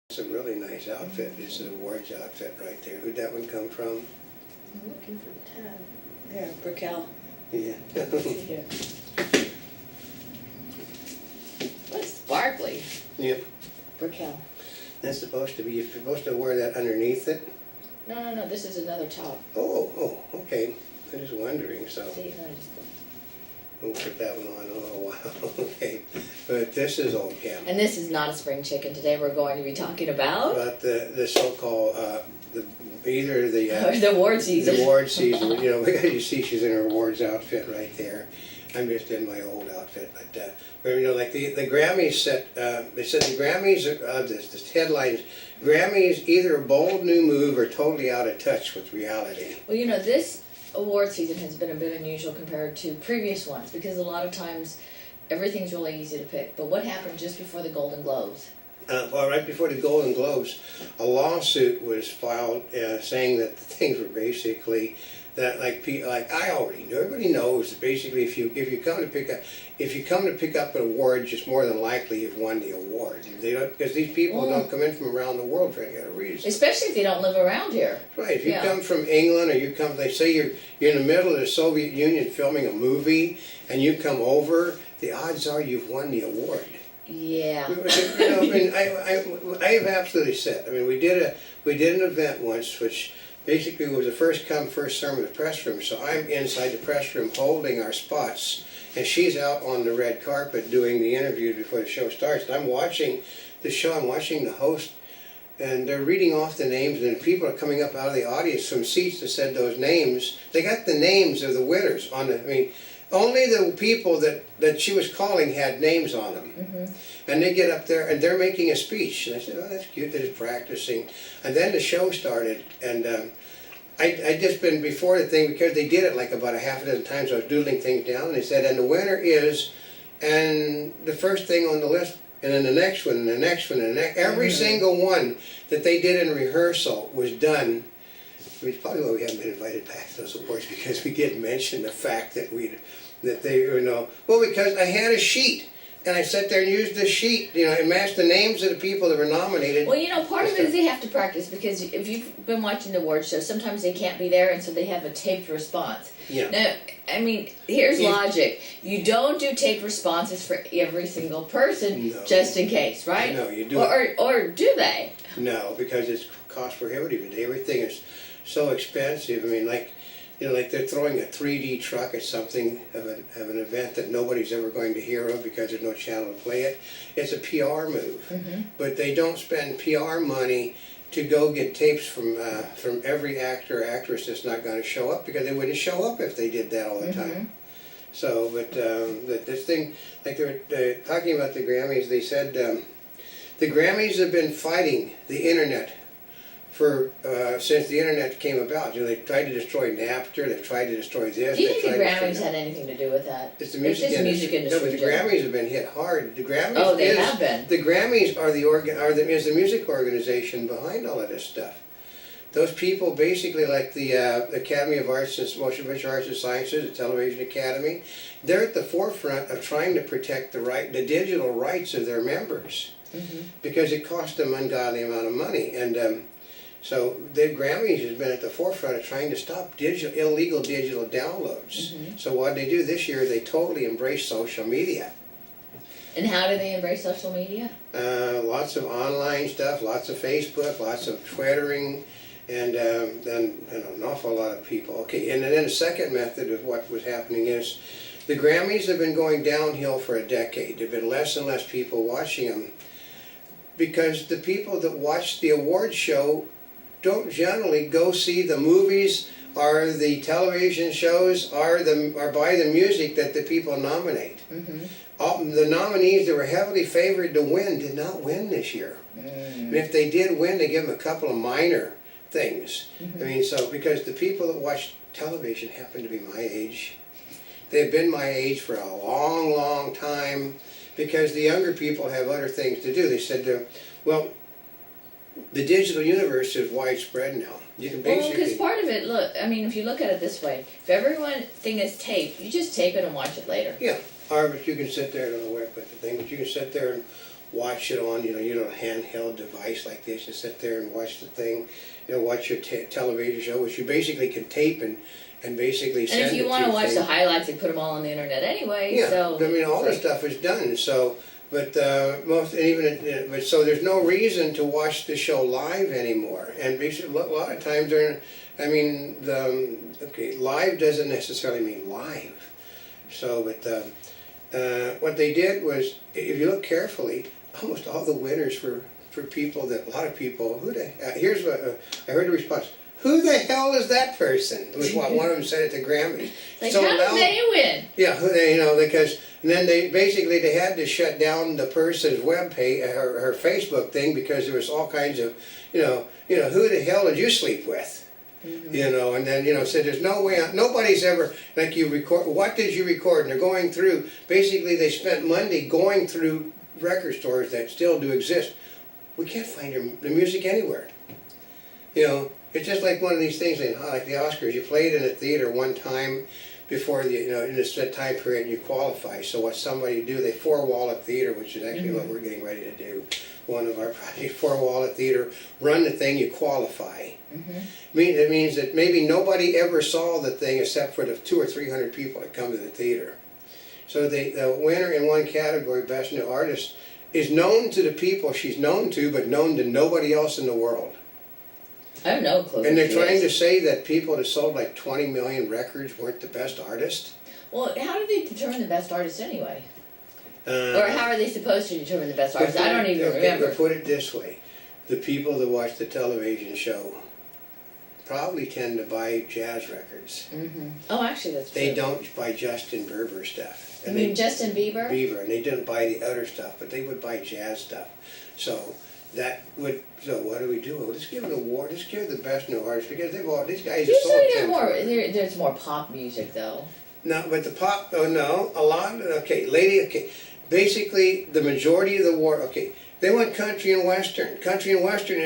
It's a really nice outfit. It's an awards outfit right there. Who'd that one come from? I'm looking for the tab. There, Brickell. Yeah. Here. What's sparkly? Yep. Brickell. That's supposed to be, you're supposed to wear that underneath it? No, this is another top. Oh, okay. I'm just wondering, so See, no, just go. we'll put that one on in a little while. Okay. But this is old Cam. And this is not a spring chicken. Today we're going to be talking about About the so-called, either the the award season. the award season, because you see she's in her awards outfit right there. I'm just in my old outfit, but like the Grammys set, they said the Grammys, this headlines, Grammys either a bold new move or totally out of touch with reality. Well, this award season has been a bit unusual compared to previous ones because a lot of times everything's really easy to pick. But what happened just before the Golden Globes? Well, right before the Golden Globes, a lawsuit was filed saying that the things were basically that like I already know. Everybody knows that basically if you come to pick up an award, just more than likely you've won the award. They don't, because these people don't come in from around the world for any other reason. Especially if they don't live around here. Right. If you come from England, or they say you're in the middle of the Soviet Union filming a movie, and you come over, the odds are you've won the award. Yeah. I have absolutely said. We did an event once, which basically was a first come first serve in the press room. So I'm inside the press room holding our spots, and she's out on the red carpet doing the interview before the show starts. And I'm watching the show. I'm watching the host, and they're reading off the names, and people are coming up out of the audience from seats that said those names. They got the names of the winners on the. Only the people that she was calling had names on them. Mm-hmm. And they get up there and they're making a speech. And I said, oh, that's cute, they're just practicing. And then the show started, and I'd just been before the thing, because they did it like about a half a dozen times, I was doodling things down, and they said, and the winner is, and the first thing on the list, and then the next one, and the next one, and the next, every single one that they did in rehearsal was done. It's probably why we haven't been invited back to those awards, because we did mention the fact that well, because I had a sheet, and I sat there and used the sheet, and matched the names of the people that were nominated. Well, part of it is they have to practice, because if you've been watching the award show, sometimes they can't be there, and so they have a taped response. Yeah. Now, here's logic. You don't do taped responses for every single person, just in case, right? No, you do. Or do they? No, because it's cost prohibitive. Everything is so expensive. like they're throwing a 3D truck at something of an event that nobody's ever going to hear of because there's no channel to play it. It's a PR move, but they don't spend PR money to go get tapes from every actor or actress that's not going to show up, because they wouldn't show up if they did that all the time. So, but this thing, like they're talking about the Grammys, they said the Grammys have been fighting the internet for since the internet came about. They tried to destroy Napster, they've tried to destroy this. Do you think the Grammys had anything to do with that? It's the music industry. No, but the Grammys have been hit hard. The Grammys have been. The Grammys is the music organization behind all of this stuff. Those people basically, like the Academy of Arts and Motion Picture Arts and Sciences, the Television Academy, they're at the forefront of trying to protect the digital rights of their members, because it costs them an ungodly amount of money. And so the Grammys has been at the forefront of trying to stop illegal digital downloads. So what they do this year, they totally embrace social media. And how do they embrace social media? Lots of online stuff, lots of Facebook, lots of Twittering, and then an awful lot of people. Okay, and then the second method of what was happening is the Grammys have been going downhill for a decade. There have been less and less people watching them, because the people that watch the award show don't generally go see the movies or the television shows or buy the music that the people nominate. The nominees that were heavily favored to win did not win this year. And if they did win, they give them a couple of minor things. Because the people that watch television happen to be my age. They've been my age for a long, long time, because the younger people have other things to do. They said, well, the digital universe is widespread now. You can basically... Well, because part of it, if you look at it this way, if everything is taped, you just tape it and watch it later. Yeah, or but you can sit there, I don't know where I put the thing, but you can sit there and watch it on, a handheld device like this. You sit there and watch the thing, watch your television show, which you basically can tape and basically send it And to if you want to watch thing. the highlights, they put them all on the internet anyway. Yeah, So I mean, all this stuff is done. So, but but so there's no reason to watch the show live anymore. And basically, a lot of times live doesn't necessarily mean live. So, but what they did was, if you look carefully, almost all the winners for people that a lot of people. Here's what I heard the response. Who the hell is that person? Was what one of them said at the Grammys. like, So how now, did they win? yeah, because and then they had to shut down the person's web page, her Facebook thing, because there was all kinds of, who the hell did you sleep with? Mm-hmm. And then, said there's no way, nobody's ever, like you record, what did you record? And they're going through, basically they spent Monday going through record stores that still do exist. We can't find the music anywhere. It's just like one of these things, like the Oscars. You played in a theater one time before in a set time period, and you qualify. So what somebody do, they four-wall a theater, which is actually what we're getting ready to do. One of our projects, four-wall a theater, run the thing, you qualify. It means that maybe nobody ever saw the thing except for the 200 or 300 people that come to the theater. So the winner in one category, Best New Artist, is known to the people she's known to, but known to nobody else in the world. I have no clue. And they're trying to say that people that sold like 20 million records weren't the best artist. Well, how do they determine the best artist anyway? Or how are they supposed to determine the best artist? I don't even remember. Put it this way. The people that watch the television show probably tend to buy jazz records. Oh, actually, that's true. They don't buy Justin Bieber stuff. You mean Justin Bieber? Bieber, and they didn't buy the other stuff, but they would buy jazz stuff. So what do we do? Well, just give an award. Just give the best new artist, because these guys have sold Usually there's more pop music though. No, but the pop. Oh no, a lot. Okay. Basically, the majority of the war. Okay, they went country and western. Country and western,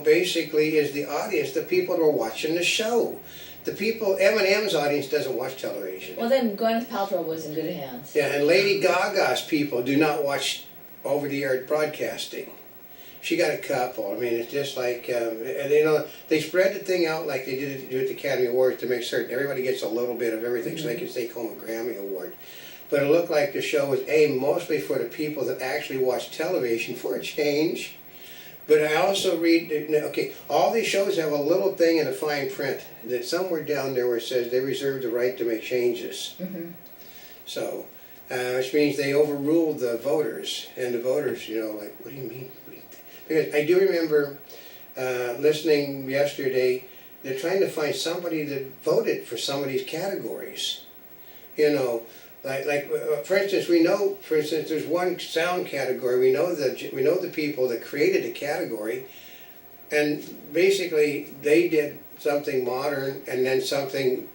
basically is the audience, the people who are watching the show. The people, Eminem's audience doesn't watch television. Well, then Gwyneth Paltrow was in good hands. Yeah, and Lady Gaga's people do not watch over-the-air broadcasting. She got a couple. I mean, it's just like, they spread the thing out like they did at the Academy Awards to make certain everybody gets a little bit of everything so they can take home a Grammy Award. But it looked like the show was aimed mostly for the people that actually watch television, for a change. But I also read, all these shows have a little thing in the fine print that somewhere down there where it says they reserve the right to make changes. So, which means they overruled the voters, and the voters, like, what do you mean? Because I do remember listening yesterday, they're trying to find somebody that voted for some of these categories. For instance, there's one sound category. We know the people that created the category, and basically they did something modern and then something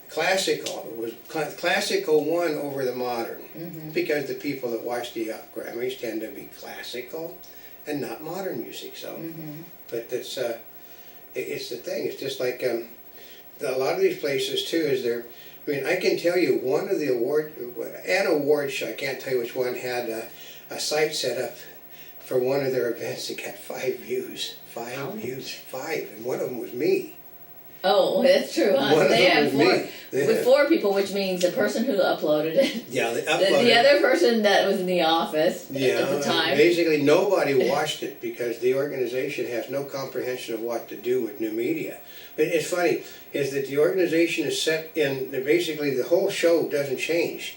classical. It was classical won over the modern, because the people that watch the Grammys tend to be classical and not modern music. So, but it's the thing. It's just like a lot of these places too. I can tell you one of the award show, I can't tell you which one, had a site set up for one of their events that got 5 views. 5 views, 5, and one of them was me. Oh, that's true. They have 4 with 4 people, which means the person who uploaded it. Yeah, they uploaded the other person that was in the office at the time. Basically, nobody watched it because the organization has no comprehension of what to do with new media. But it's funny is that the organization is set in. Basically, the whole show doesn't change.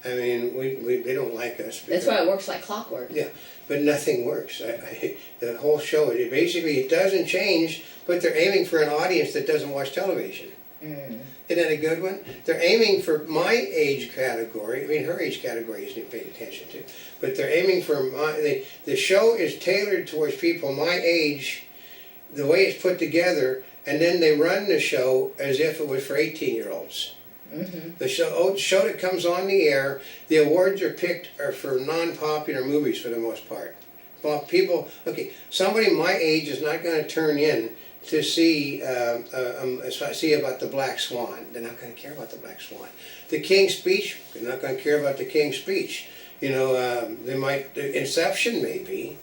I mean, they don't like us. That's why it works like clockwork. Yeah, but nothing works. The whole show, it doesn't change, but they're aiming for an audience that doesn't watch television. Isn't that a good one? They're aiming for my age category. I mean, her age category isn't paid attention to. But they're aiming for the show is tailored towards people my age, the way it's put together, and then they run the show as if it was for 18-year-olds. The show that comes on the air, the awards are picked for non-popular movies for the most part. Well, somebody my age is not going to turn in to see about the Black Swan. They're not going to care about the Black Swan. The King's Speech, they're not going to care about the King's Speech. They might, Inception maybe,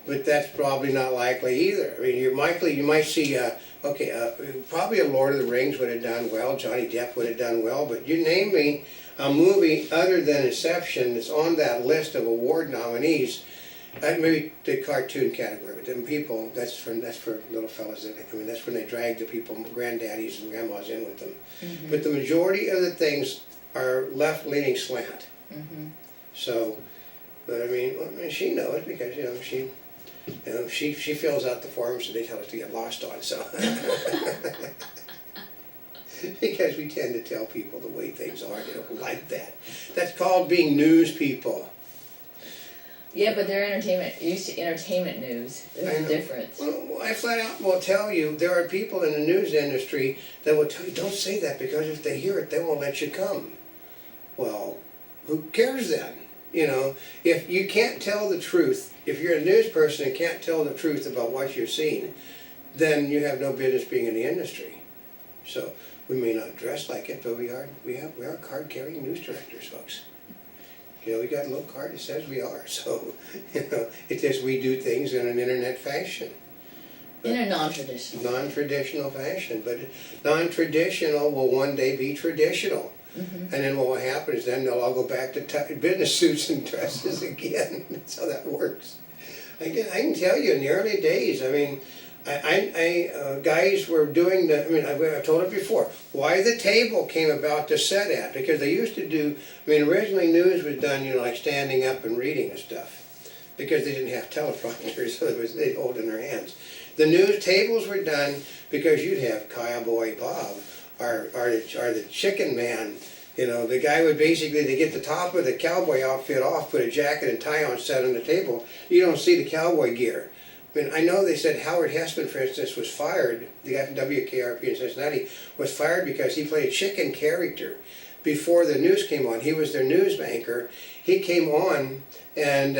but that's probably not likely either. I mean, you might see, probably a Lord of the Rings would have done well, Johnny Depp would have done well, but you name me a movie other than Inception that's on that list of award nominees, maybe the cartoon category, but them people, that's for little fellas, that's when they drag the people, granddaddies and grandmas in with them. Mm-hmm. But the majority of the things are left-leaning slant. Mm-hmm. So, but I mean, she knows because, she fills out the forms that they tell us to get lost on, so. Because we tend to tell people the way things are, they don't like that. That's called being news people. Yeah, but they're used to entertainment news. There's a difference. Well, I flat out will tell you, there are people in the news industry that will tell you, don't say that because if they hear it, they won't let you come. Well, who cares then? If you can't tell the truth, if you're a news person and can't tell the truth about what you're seeing, then you have no business being in the industry. So we may not dress like it, but we are card-carrying news directors, folks. We got a little card that says we are. So it's just we do things in an internet fashion. In a non-traditional. Non-traditional fashion, but non-traditional will one day be traditional. Mm-hmm. And then what will happen is then they'll all go back to business suits and dresses again. That's how that works. I can tell you in the early days, guys were doing I told it before, why the table came about to set at, because they used to do, originally news was done, like standing up and reading and stuff, because they didn't have teleprompters, so they'd hold in their hands. The news tables were done because you'd have Cowboy Bob, or the chicken man, the guy would basically, they get the top of the cowboy outfit off, put a jacket and tie on, set on the table. You don't see the cowboy gear. I know they said Howard Hessman, for instance, was fired, the guy from WKRP in Cincinnati, was fired because he played a chicken character before the news came on. He was their news anchor. He came on, and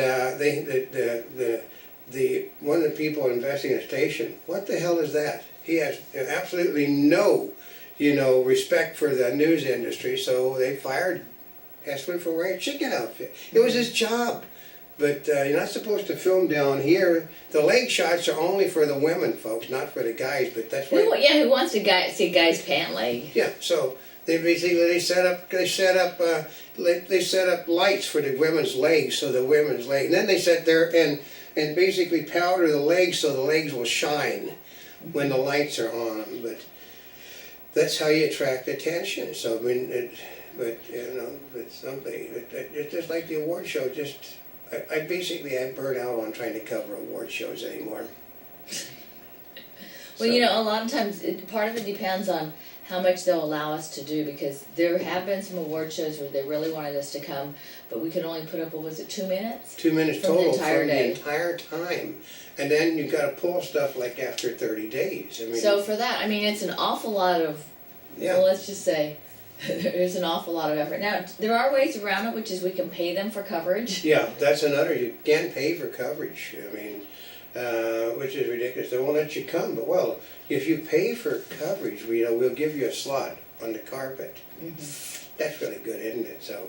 one of the people investing in the station, what the hell is that? He has absolutely no respect for the news industry, so they fired Hessman for wearing a chicken outfit. It was his job. But you're not supposed to film down here. The leg shots are only for the women, folks, not for the guys. But that's why. Who wants to see guys' pant leg? Yeah. So they set up lights for the women's legs, so the women's leg, and then they sit there and basically powder the legs so the legs will shine when the lights are on them. But that's how you attract attention. So it's just like the award show. I burn out on trying to cover award shows anymore. Well, a lot of times, part of it depends on how much they'll allow us to do, because there have been some award shows where they really wanted us to come, but we could only put up, 2 minutes? 2 minutes from total the entire day. the entire time. And then you've got to pull stuff like after 30 days. So for that, it's an awful lot of, yeah. well, let's just say, there's an awful lot of effort. Now, there are ways around it, which is we can pay them for coverage. Yeah, that's another. You can pay for coverage. Which is ridiculous. They won't let you come. But well, if you pay for coverage, we'll give you a slot on the carpet. Mm-hmm. That's really good, isn't it? So,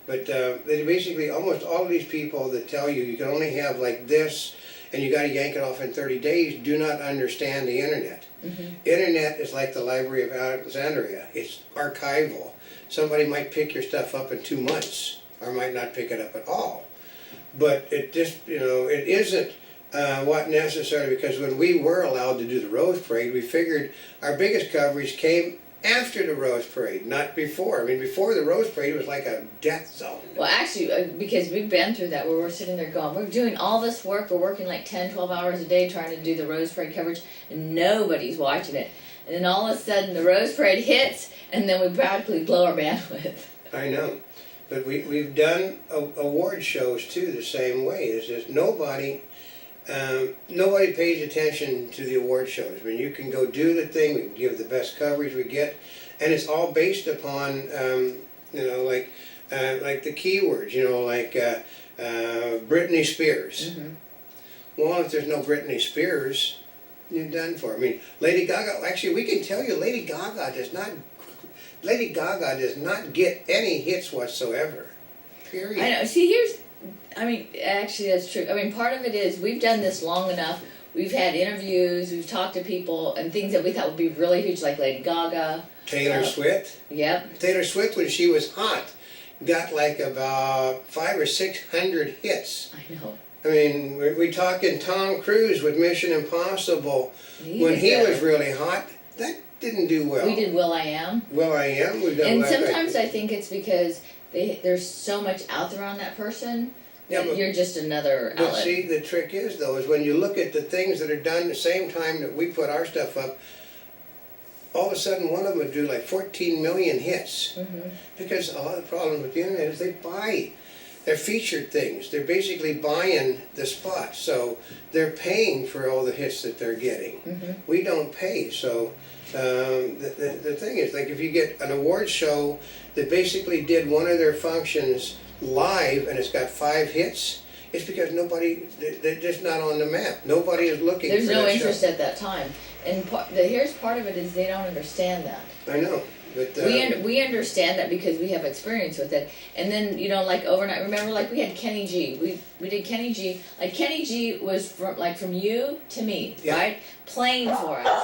but they basically almost all of these people that tell you can only have like this, and you got to yank it off in 30 days, do not understand the internet. Mm-hmm. Internet is like the Library of Alexandria. It's archival. Somebody might pick your stuff up in 2 months, or might not pick it up at all. But it just, it isn't what necessary, because when we were allowed to do the Rose Parade, we figured our biggest coverage came after the Rose Parade, not before. Before the Rose Parade, it was like a death zone. Well, actually, because we've been through that, where we're sitting there going, we're doing all this work, we're working like 10, 12 hours a day trying to do the Rose Parade coverage, and nobody's watching it. And then all of a sudden, the Rose Parade hits, and then we practically blow our bandwidth. I know. But we've done award shows, too, the same way. It's just nobody pays attention to the award shows. You can go do the thing, we can give the best coverage we get, and it's all based upon, like the keywords, Britney Spears. Mm-hmm. Well, if there's no Britney Spears, you're done for. Lady Gaga, actually, we can tell you Lady Gaga does not get any hits whatsoever. period. I know. See, actually, that's true. I mean, part of it is we've done this long enough. We've had interviews, we've talked to people, and things that we thought would be really huge, like Lady Gaga. Taylor Swift. Yep. Taylor Swift, when she was hot, got like about 500 or 600 hits. I know. I mean, we talking Tom Cruise with Mission Impossible. When he did was really hot, that didn't do well. We did Will I Am. Will I Am. We've done And that, sometimes I think it's because there's so much out there on that person that you're just another outlet. But see, the trick is, though, is when you look at the things that are done the same time that we put our stuff up, all of a sudden one of them would do like 14 million hits. Mm-hmm. Because a lot of the problem with the internet is they're featured things. They're basically buying the spot. So they're paying for all the hits that they're getting. Mm-hmm. We don't pay. So the thing is, like if you get an award show that basically did one of their functions live and it's got 5 hits, it's because they're just not on the map. Nobody is looking There's for no that interest show. at that time. And here's part of it is they don't understand that. I know. But, we understand that because we have experience with it. And then, like overnight, remember, like we had Kenny G. We did Kenny G. Like Kenny G was from you to me, Yeah. right? Playing for us.